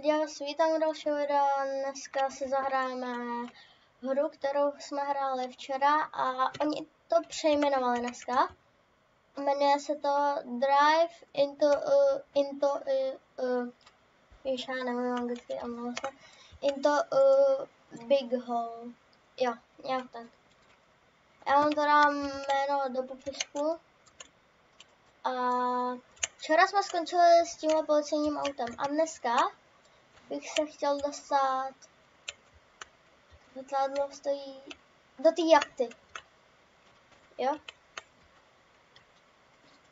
Já vás vítám u dalšího videa. Dneska si zahrajeme hru, kterou jsme hráli včera a oni to přejmenovali dneska. Jmenuje se to Drive víš, já nevím anglicky, into Big Hole. Jo, nějak tak. Já vám to dám jméno do popisku. A včera jsme skončili s tímhle policejním autem a dneska bych se chtěl dostat, letadlo stojí, do té jachty, jo?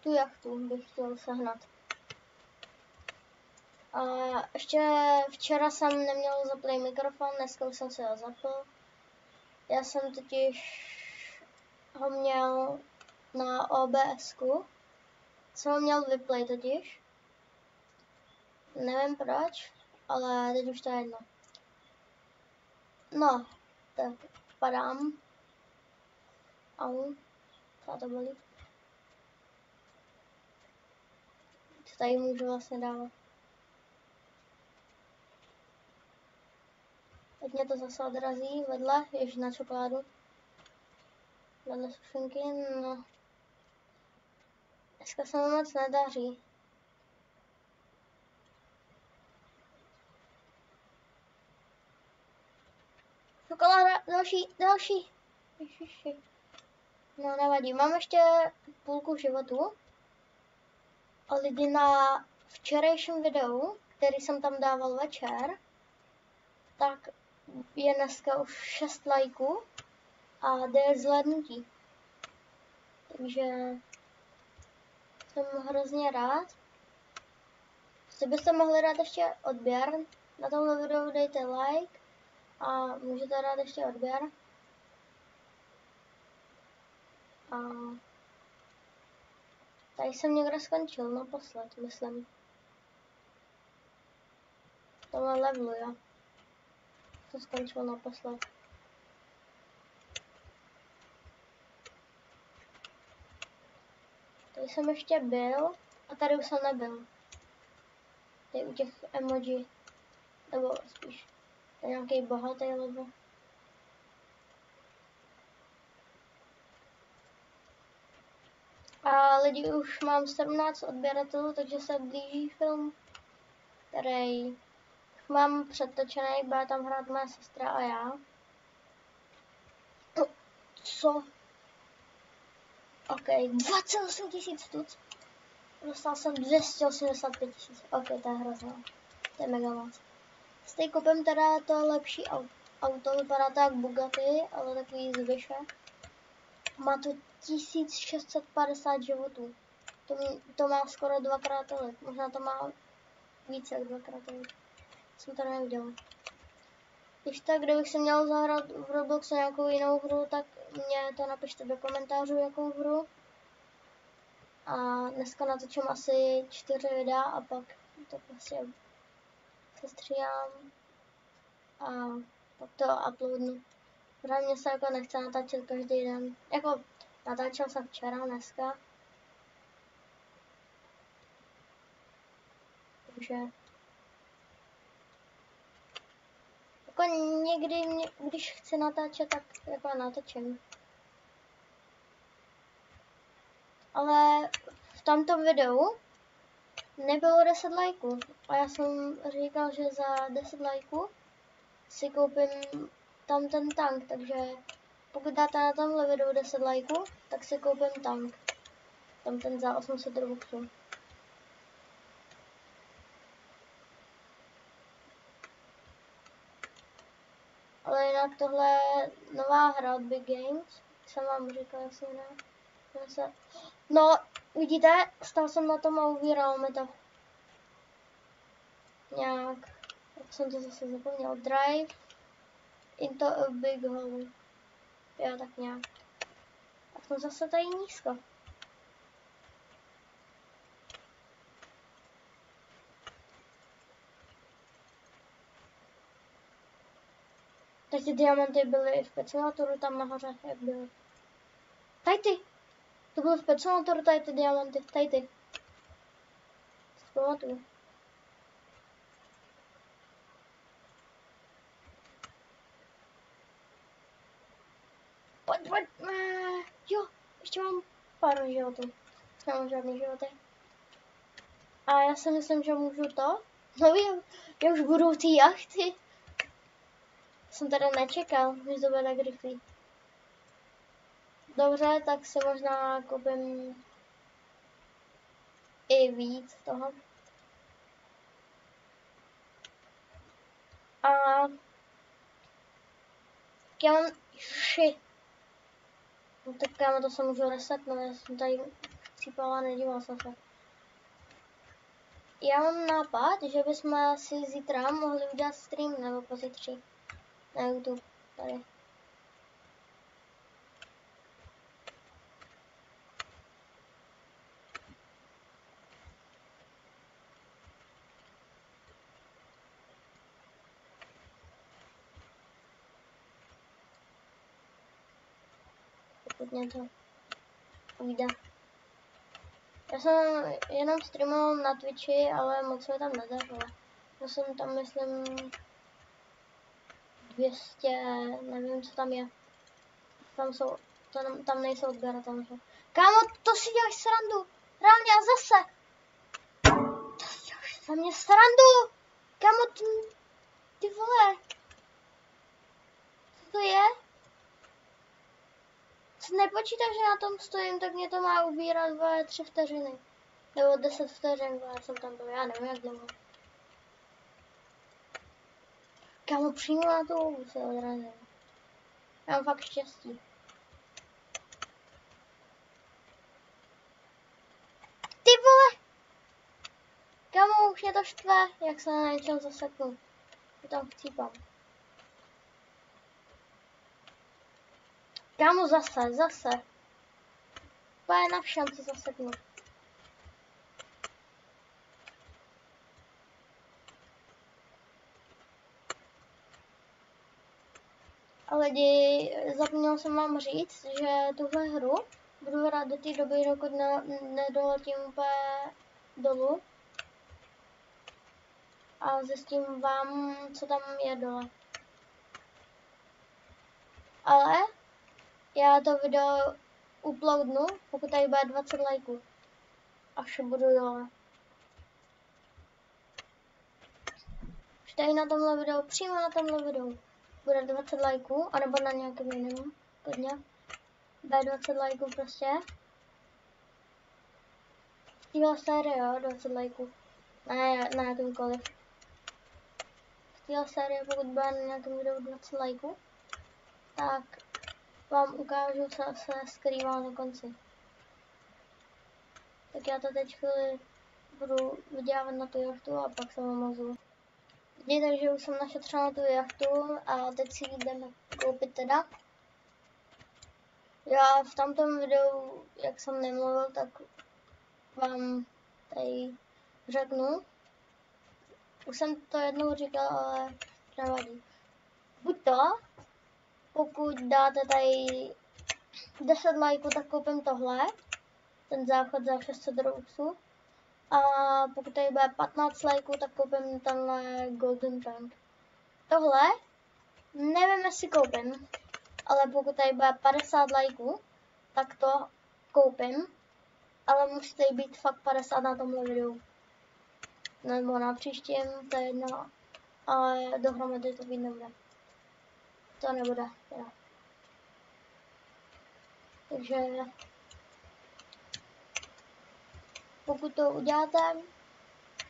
Tu jachtu bych chtěl sehnat. A ještě včera jsem neměl zaplý mikrofon, dneska už jsem si ho zapl. Já jsem totiž ho měl na OBS-ku. Jsem ho měl vyplay totiž. Nevím proč, ale teď už to je jedno. No, tak padám. Au, co to bolí? Co tady můžu vlastně dávat? Teď mě to zase odrazí vedle, ještě na čokoládu. Vedle sušenky, no. Dneska se mi moc nedaří. Čokoláda, další. Ježiši. No nevadí, mám ještě půlku životu. A lidi na včerejším videu, který jsem tam dával večer, tak je dneska už 6 lajků a jde zhlédnutí. Takže jsem hrozně rád. Co byste mohli dát ještě odběr, na tomhle videu dejte like a můžete dát ještě odběr. A tady jsem někde skončil naposled, myslím. V tomhle levelu, jo. To skončil naposled. Tady jsem ještě byl a tady už jsem nebyl. Tady u těch emoji, nebo spíš nějaký bohatý level. A lidi, už mám 17 odběratelů, takže se blíží film, který mám předtočený, bude tam hrát moje sestra a já. Co? OK, 28 000 tuc. Dostal jsem 285 000. OK, to je hrozné. To je mega moc. S tím koupím teda to lepší auto, vypadá to jak Bugatti, ale takový zvyše. Má to 1650 životů. To má skoro 2x tolik. Možná to má více jak 2x tolik. Jsem to neviděl. Když tak, kdybych si měl zahrát v Robloxu nějakou jinou hru, tak mě to napište do komentářů, jakou hru. A dneska natočím asi 4 videa a pak to prostě sestříhám a pak to uploadnu. Právě mě se jako nechce natáčet každý den. Jako natáčel jsem včera, dneska. Takže jako někdy, když chci natáčet, tak jako natočím. Ale v tomto videu nebylo 10 lajků. A já jsem říkal, že za 10 lajků si koupím tam ten tank, takže pokud dáte na tomhle videu 10 lajků, tak si koupím tank. Tam ten za 800 robuxů. Ale jinak tohle je nová hra od Big Games. Jsem vám říkal, jak se jmenuje. No, vidíte, stál jsem na tom a uvíralo mi to. Nějak, jak jsem to zase zapomněl, Drive into a Big Hole. Jo, tak nějak. A jsem zase tady nízko. Teď ty diamanty byly i v Pecimatoru tam nahoře, jak byly. Tady ty! To bylo v Pecimatoru, tady ty diamanty, tady ty. Si pamatuju. Pojď. Jo, ještě mám pár životů. Nemám žádný životy. A já si myslím, že můžu to. No já už budu ty jachty. Jsem teda nečekal, že to bude tak rychlý. Dobře, tak si možná koupím i víc toho. A já mám no tak kámo, to se můžu resetnout, já jsem tady přípala, nedíval jsem se. Já mám nápad, že bychom si zítra mohli udělat stream, nebo pozítří na YouTube, tady. Pokud mě to půjde. Já jsem jenom streamoval na Twitchi, ale moc mi tam nedařilo. Já jsem tam, myslím, 200, nevím, co tam je. Tam nejsou odběratelné. Kámo, to si děláš srandu. Reálně a zase. To si děláš za mě srandu. Kámo, ty vole. Co to je? Co nepočítáš, že na tom stojím, tak mě to má ubírat 2-3 vteřiny. Nebo 10 vteřin, já jsem tam byl, já nevím jak dlouho. Kámo, přímo na tu louvu se odrazil. Já mám fakt štěstí. Ty vole! Kámo, už mě to štve, jak se na něčem zaseknu. Je tam chcípám. Kámo, zase. Úplně na všem se zaseknu. A lidi, zapomněl jsem vám říct, že tuhle hru budu hrát do té doby, dokud nedoletím úplně dolů. A zjistím vám, co tam je dole. Ale já to video uploadnu, pokud tady bude 20 lajků. Až budu dole. Už tady na tomhle videu, přímo na tomhle videu, bude 20 lajků, anebo na nějakém jiném, klidně. Bude 20 lajků prostě. V téhle série, jo, 20 lajků. Ne, na jakýmkoliv. V téhle série, pokud bude na nějakém videu 20 lajků, tak vám ukážu, co se skrývá na konci. Tak já to teď chvíli budu vydělávat na tu jachtu a pak se vám ozvu. Takže už jsem našetřila na tu jachtu a teď si jdeme koupit teda. Já v tamtom videu, jak jsem nemluvil, tak vám tady řeknu. Už jsem to jednou říkal, ale nevadí. Buď to, pokud dáte tady 10 lajků, tak koupím tohle. Ten záchod za 600 robuxů. A pokud tady bude 15 lajků, tak koupím tenhle Golden Tank. Tohle nevím, jestli koupím, ale pokud tady bude 50 lajků, tak to koupím. Ale musí tady být fakt 50 na tomhle videu. Nebo na příštím, to je jedno, ale dohromady to být nebude. To nebude, teda. Takže pokud to uděláte,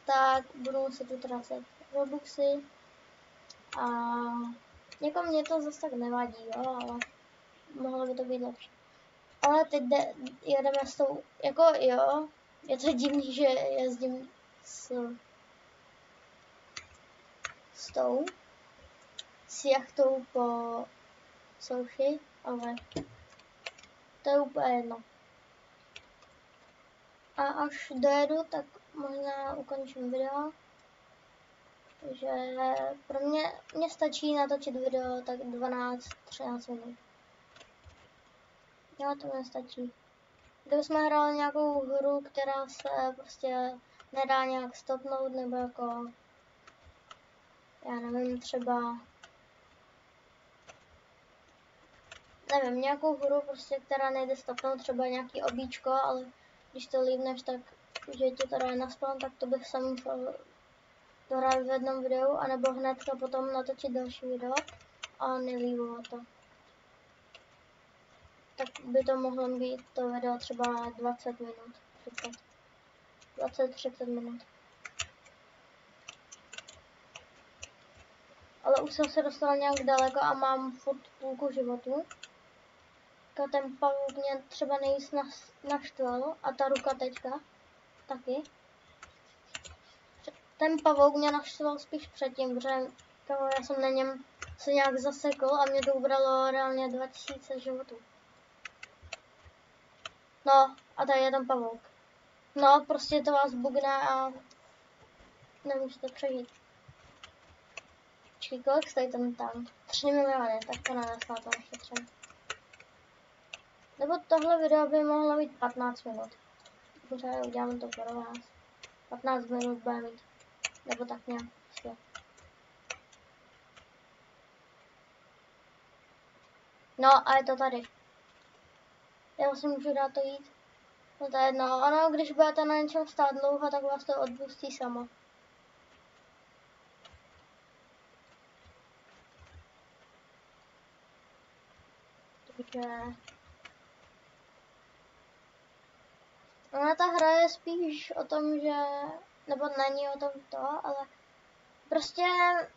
tak budu muset utracet robuxy a jako mě to zase tak nevadí, jo, ale mohlo by to být lepší. Ale teď jedeme s tou, jako jo, je to divný, že jezdím s jachtou po souši, ale to je úplně jedno. A až dojedu, tak možná ukončím video. Takže pro mě stačí natočit video tak 12-13 minut. Jo, to mě stačí. Kdybychom hráli nějakou hru, která se prostě nedá nějak stopnout, nebo jako, já nevím, třeba, nevím, nějakou hru prostě, která nejde stopnout, třeba nějaký obíčko, ale když to líbneš, tak že ti to dá na spawn, tak to bych sam musel dohrát v jednom videu, anebo hnedka potom natočit další video a nelíbilo to. Tak by to mohlo být to video třeba 20 minut, 20-30 minut. Ale už jsem se dostal nějak daleko a mám furt půlku životu. Ten pavouk mě třeba nejvíc naštval a ta ruka teďka taky. Ten pavouk mě naštval spíš předtím, protože já jsem na něm se nějak zasekl a mě to ubralo reálně 2000 životů. No a tady je ten pavouk. No prostě to vás bugne a nemůžete přežít. Počkej, kolik stojí ten tam? 3 miliony, tak to nedostala to našetřím. Nebo tohle video by mohlo být 15 minut. Pořád udělám to pro vás. 15 minut bude mít. Nebo tak nějak. No a je to tady. Já si můžu dát to jít. No to je jedno. Ono, když budete na něčem stát dlouho, tak vás to odpustí samo. Takže... Ona ta hra je spíš o tom, že... Nebo není o tom to, ale... Prostě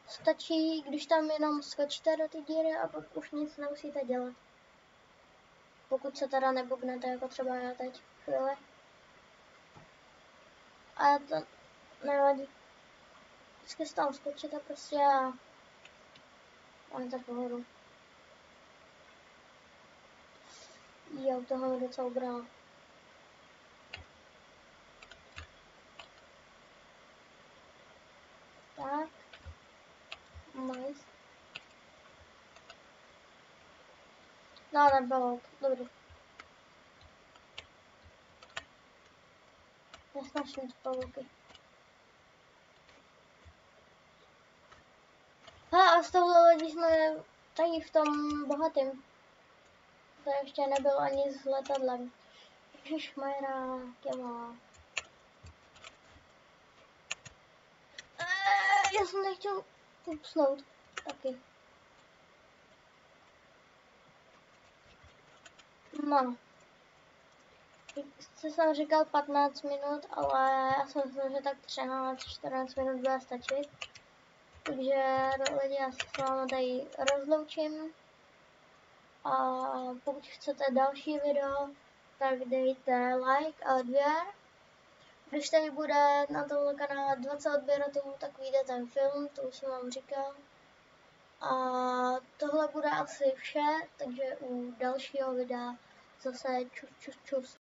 stačí, když tam jenom skočíte do ty díry a pak už nic nemusíte dělat. Pokud se teda nebugnete, jako třeba já teď chvíli. A to nevadí. Vždycky se tam skočíte prostě a máte pohodu. Jo, toho mi docela ubralo. Tak. Nice. No, ten pavouk, dobrý. Nesnažím pavouky. A s touhle lodí jsme tady v tom bohatým. To ještě nebylo ani s letadlem. Ježišmarja, těma. Já jsem nechtěl upsnout. Taky. No. Co jsem říkal 15 minut, ale já jsem myslel, že tak 13-14 minut bude stačit. Takže lidi, já se s vámi tady rozloučím. A pokud chcete další video, tak dejte like a odběr. Když tady bude na tomhle kanále 20 odběratelů, tak vyjde ten film, to už jsem vám říkal. A tohle bude asi vše, takže u dalšího videa zase čus.